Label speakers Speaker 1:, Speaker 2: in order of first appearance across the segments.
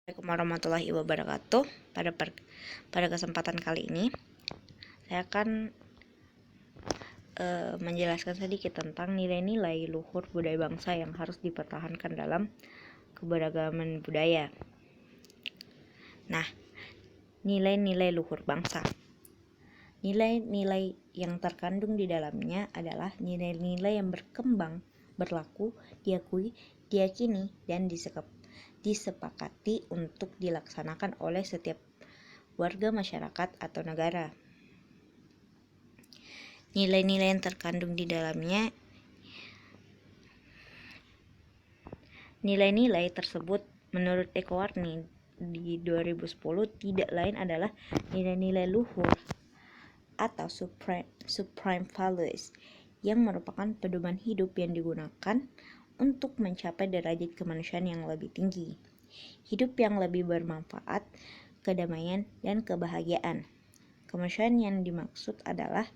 Speaker 1: Assalamualaikum warahmatullahi wabarakatuh. Pada kesempatan kali ini saya akan menjelaskan sedikit tentang nilai-nilai luhur budaya bangsa yang harus dipertahankan dalam keberagaman budaya. Nah, nilai-nilai luhur bangsa. Nilai-nilai yang terkandung di dalamnya adalah nilai-nilai yang berkembang, berlaku, diakui, diyakini, dan disepakati untuk dilaksanakan oleh setiap warga masyarakat atau negara. Nilai-nilai yang terkandung di dalamnya, nilai-nilai tersebut menurut Eko Warni di 2010 tidak lain adalah nilai-nilai luhur atau supreme values yang merupakan pedoman hidup yang digunakan untuk mencapai derajat kemanusiaan yang lebih tinggi, hidup yang lebih bermanfaat, kedamaian, dan kebahagiaan. Kemanusiaan yang dimaksud adalah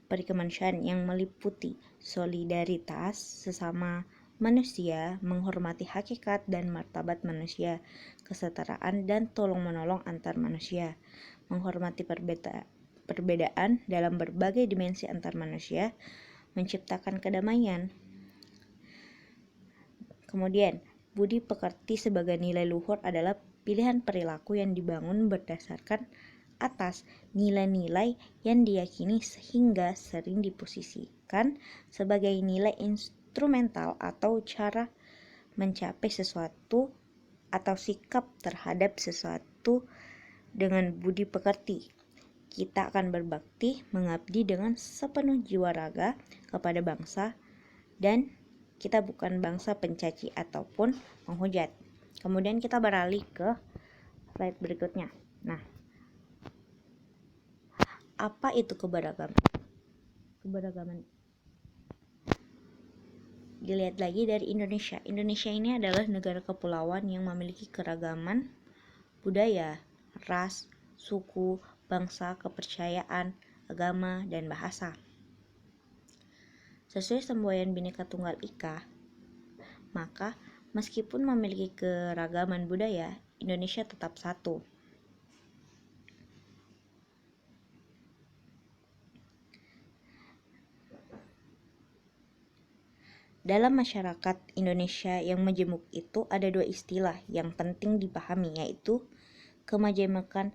Speaker 1: perikemanusiaan yang meliputi solidaritas sesama manusia, menghormati hakikat dan martabat manusia, kesetaraan dan tolong-menolong antar manusia, menghormati perbedaan dalam berbagai dimensi antar manusia, menciptakan kedamaian. Kemudian, budi pekerti sebagai nilai luhur adalah pilihan perilaku yang dibangun berdasarkan atas nilai-nilai yang diyakini sehingga sering diposisikan sebagai nilai instrumental atau cara mencapai sesuatu atau sikap terhadap sesuatu. Dengan budi pekerti, kita akan berbakti mengabdi dengan sepenuh jiwa raga kepada bangsa, dan kita bukan bangsa pencaci ataupun penghujat. Kemudian kita beralih ke slide berikutnya. Nah, apa itu keberagaman? Keberagaman dilihat lagi dari Indonesia. Indonesia ini adalah negara kepulauan yang memiliki keragaman budaya, ras, suku, bangsa, kepercayaan, agama, dan bahasa. Sesuai semboyan Bhinneka Tunggal Ika, maka meskipun memiliki keragaman budaya, Indonesia tetap satu. Dalam masyarakat Indonesia yang majemuk itu ada dua istilah yang penting dipahami, yaitu kemajemukan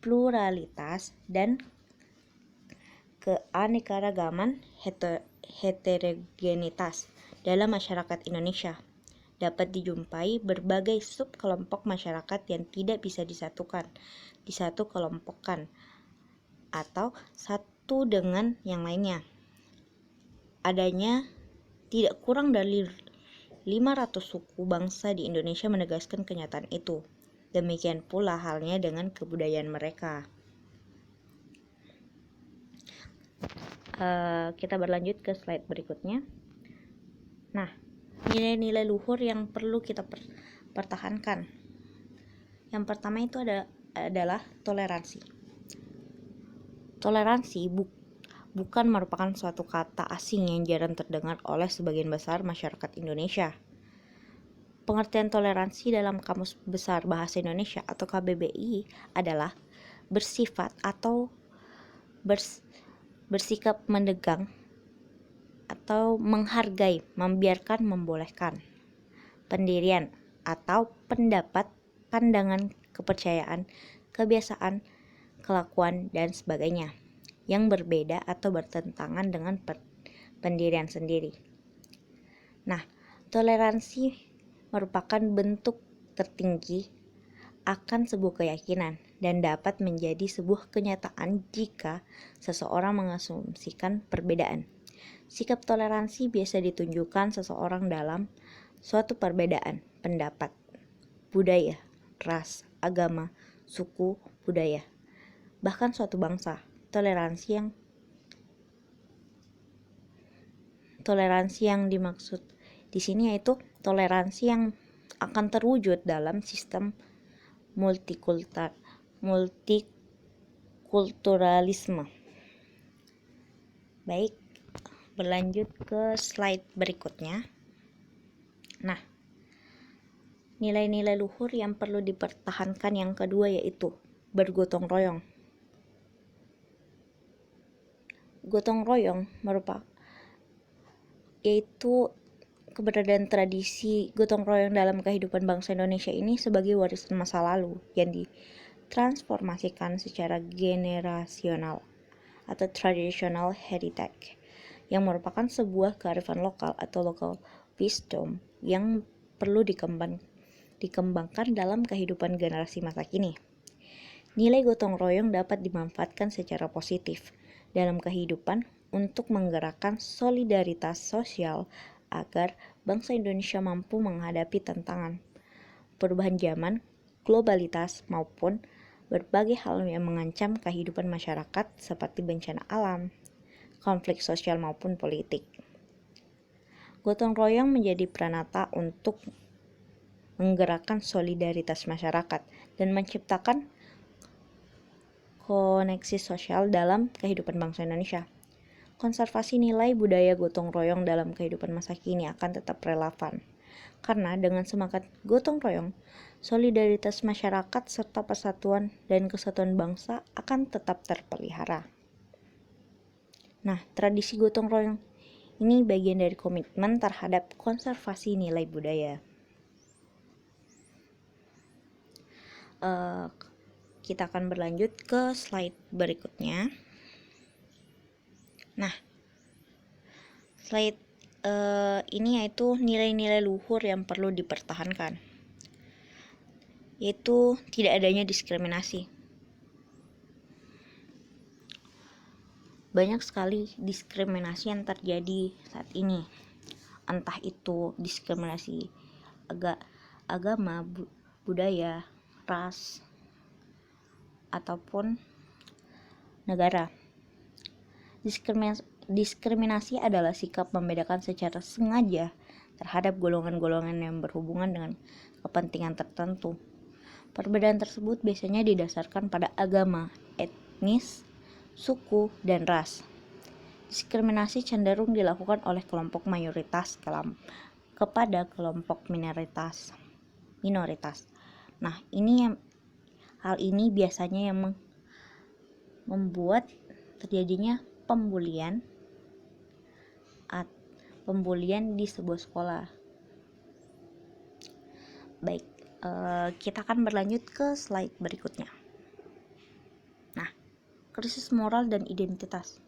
Speaker 1: pluralitas dan keanekaragaman heterogenitas. Dalam masyarakat Indonesia dapat dijumpai berbagai subkelompok masyarakat yang tidak bisa disatu kelompokkan atau satu dengan yang lainnya. Adanya tidak kurang dari 500 suku bangsa di Indonesia menegaskan kenyataan itu. Demikian pula halnya dengan kebudayaan mereka. Kita berlanjut ke slide berikutnya. Nah, nilai-nilai luhur yang perlu kita pertahankan. Yang pertama itu adalah toleransi. Toleransi bukan merupakan suatu kata asing yang jarang terdengar oleh sebagian besar masyarakat Indonesia. Pengertian toleransi dalam Kamus Besar Bahasa Indonesia atau KBBI adalah bersifat atau bersikap mendegang atau menghargai, membiarkan, membolehkan pendirian atau pendapat, pandangan, kepercayaan, kebiasaan, kelakuan, dan sebagainya yang berbeda atau bertentangan dengan pendirian sendiri. Nah, toleransi merupakan bentuk tertinggi akan sebuah keyakinan dan dapat menjadi sebuah kenyataan jika seseorang mengasumsikan perbedaan. Sikap toleransi biasa ditunjukkan seseorang dalam suatu perbedaan pendapat, budaya, ras, agama, suku, budaya, bahkan suatu bangsa. Toleransi yang dimaksud di sini yaitu toleransi yang akan terwujud dalam sistem multikulturalisme. Baik, berlanjut ke slide berikutnya. Nah, Nilai-nilai luhur yang perlu dipertahankan yang kedua yaitu bergotong royong. Gotong royong merupakan yaitu keberadaan tradisi gotong royong dalam kehidupan bangsa Indonesia ini sebagai warisan masa lalu yang ditransformasikan secara generasional atau traditional heritage, yang merupakan sebuah kearifan lokal atau local wisdom yang perlu dikembangkan dalam kehidupan generasi masa kini. Nilai gotong royong dapat dimanfaatkan secara positif dalam kehidupan untuk menggerakkan solidaritas sosial agar bangsa Indonesia mampu menghadapi tantangan perubahan zaman, globalitas, maupun berbagai hal yang mengancam kehidupan masyarakat seperti bencana alam, konflik sosial maupun politik. Gotong royong menjadi peranata untuk menggerakkan solidaritas masyarakat dan menciptakan koneksi sosial dalam kehidupan bangsa Indonesia. Konservasi nilai budaya gotong royong dalam kehidupan masa kini akan tetap relevan. Karena dengan semangat gotong royong, solidaritas masyarakat serta persatuan dan kesatuan bangsa akan tetap terpelihara. Nah, tradisi gotong royong ini bagian dari komitmen terhadap konservasi nilai budaya. Kita akan berlanjut ke slide berikutnya. Nah, slide ini yaitu nilai-nilai luhur yang perlu dipertahankan, yaitu tidak adanya diskriminasi. Banyak sekali diskriminasi yang terjadi saat ini, entah itu diskriminasi agama, budaya, ras, ataupun negara. Diskriminasi adalah sikap membedakan secara sengaja terhadap golongan-golongan yang berhubungan dengan kepentingan tertentu. Perbedaan tersebut biasanya didasarkan pada agama, etnis, suku, dan ras. Diskriminasi cenderung dilakukan oleh kelompok mayoritas kepada kelompok minoritas. Nah, hal ini biasanya yang membuat terjadinya pembulian di sebuah sekolah. Baik, kita akan berlanjut ke slide berikutnya. Nah, krisis moral dan identitas.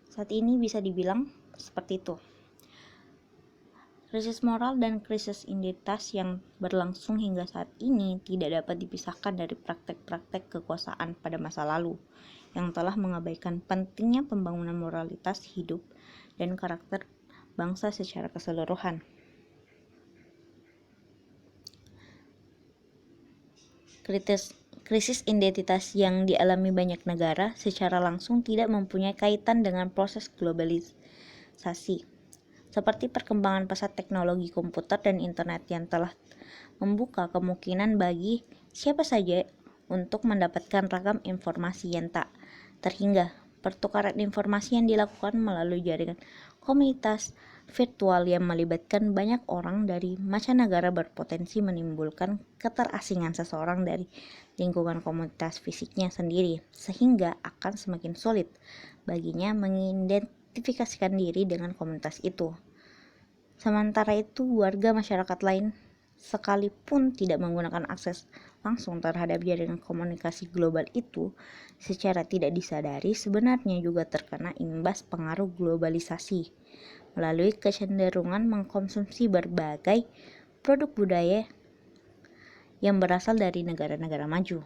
Speaker 1: Saat ini bisa dibilang seperti itu. Krisis moral dan krisis identitas yang berlangsung hingga saat ini tidak dapat dipisahkan dari praktek-praktek kekuasaan pada masa lalu yang telah mengabaikan pentingnya pembangunan moralitas hidup dan karakter bangsa secara keseluruhan. Krisis identitas yang dialami banyak negara secara langsung tidak mempunyai kaitan dengan proses globalisasi, seperti perkembangan pesat teknologi komputer dan internet yang telah membuka kemungkinan bagi siapa saja untuk mendapatkan ragam informasi yang tak terhingga. Pertukaran informasi yang dilakukan melalui jaringan komunitas virtual yang melibatkan banyak orang dari mancanegara berpotensi menimbulkan keterasingan seseorang dari lingkungan komunitas fisiknya sendiri, sehingga akan semakin sulit baginya mengidentifikasikan diri dengan komunitas itu. Sementara itu, warga masyarakat lain sekalipun tidak menggunakan akses langsung terhadap jaringan komunikasi global itu, secara tidak disadari sebenarnya juga terkena imbas pengaruh globalisasi melalui kecenderungan mengkonsumsi berbagai produk budaya yang berasal dari negara-negara maju.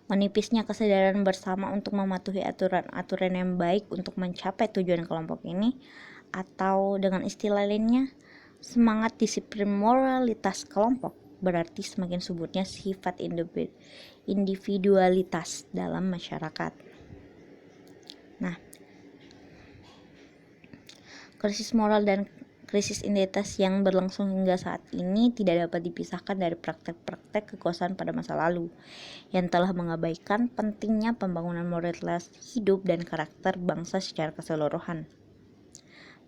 Speaker 1: Menipisnya kesadaran bersama untuk mematuhi aturan-aturan yang baik untuk mencapai tujuan kelompok ini, atau dengan istilah lainnya, semangat disiplin moralitas kelompok, berarti semakin subutnya sifat individualitas dalam masyarakat. Nah, krisis moral dan krisis identitas yang berlangsung hingga saat ini tidak dapat dipisahkan dari praktek-praktek kekuasaan pada masa lalu yang telah mengabaikan pentingnya pembangunan moralitas hidup dan karakter bangsa secara keseluruhan.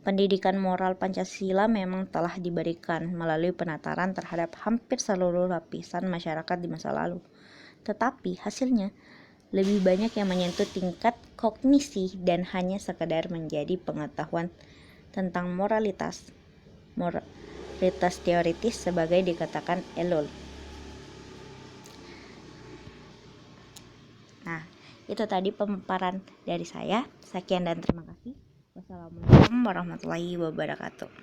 Speaker 1: Pendidikan moral Pancasila memang telah diberikan melalui penataran terhadap hampir seluruh lapisan masyarakat di masa lalu. Tetapi hasilnya lebih banyak yang menyentuh tingkat kognisi dan hanya sekedar menjadi pengetahuan tentang moralitas teoritis sebagai dikatakan elol. Nah, itu tadi pemaparan dari saya. Sekian dan terima kasih. Wassalamualaikum warahmatullahi wabarakatuh.